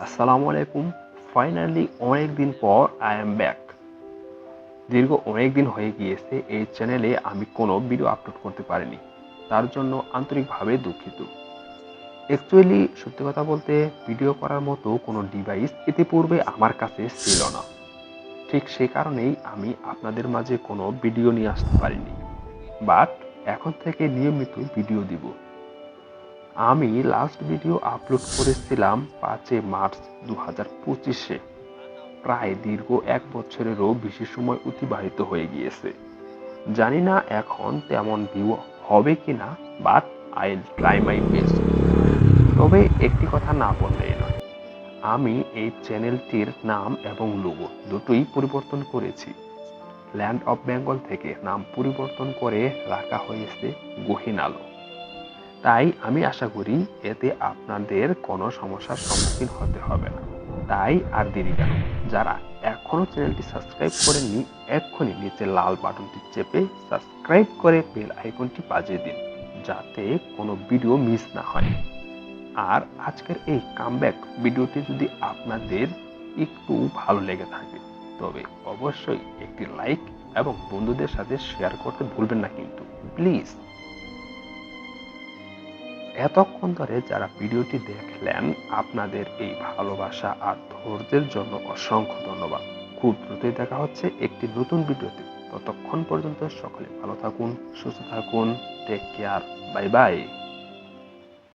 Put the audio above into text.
আসসালামু আলাইকুম। ফাইনালি অনেক দিন পর আই এম ব্যাক। দীর্ঘ অনেক দিন হয়ে গিয়েছে এই চ্যানেলে আমি কোনো ভিডিও আপলোড করতে পারিনি, তার জন্য আন্তরিকভাবে দুঃখিত। অ্যাকচুয়ালি সত্যি কথা বলতে ভিডিও করার মতো কোনো ডিভাইস ইতিপূর্বে আমার কাছে ছিল না। ঠিক সে কারণেই আমি আপনাদের মাঝে কোনো ভিডিও নিয়ে আসতে পারিনি, বাট এখন থেকে নিয়মিত ভিডিও দিব। আমি লাস্ট ভিডিও আপলোড করেছিলাম 5 মার্চ 2025-এ। প্রায় দীর্ঘ 1 বছরেরও বেশি সময় অতিবাহিত হয়ে গিয়েছে। জানি না এখন তেমন ভিউ হবে কিনা, but I will try my best. তবে একটি কথা না বললেই নয়, আমি এই চ্যানেলটির নাম এবং লোগো দুটোই পরিবর্তন করেছি। ল্যান্ড অফ বেঙ্গল থেকে নাম পরিবর্তন করে রাখা হয়েছে গহীন আলো। তাই আমি আশা করি এতে আপনাদের কোনো সমস্যার সম্মুখীন হতে হবে না। তাই আর দেরি কেন, যারা এখনো চ্যানেলটি সাবস্ক্রাইব করেননি এক্ষুনি নিচে লাল বাটনটি চেপে সাবস্ক্রাইব করে বেল আইকনটি বাজিয়ে দিন, যাতে কোনো ভিডিও মিস না হয়। আর আজকের এই কামব্যাক ভিডিওটি যদি আপনাদের একটু ভালো লেগে থাকে তবে অবশ্যই একটি লাইক এবং বন্ধুদের সাথে শেয়ার করতে ভুলবেন না কিন্তু, প্লিজ। এতক্ষণ ধরে যারা ভিডিওটি দেখলেন আপনাদের এই ভালোবাসা আর ধৈর্যের জন্য অসংখ্য ধন্যবাদ। খুব দ্রুতই দেখা হচ্ছে একটি নতুন ভিডিওতে। ততক্ষণ পর্যন্ত সকলে ভালো থাকুন, সুস্থ থাকুন, টেক কেয়ার, বাই বাই।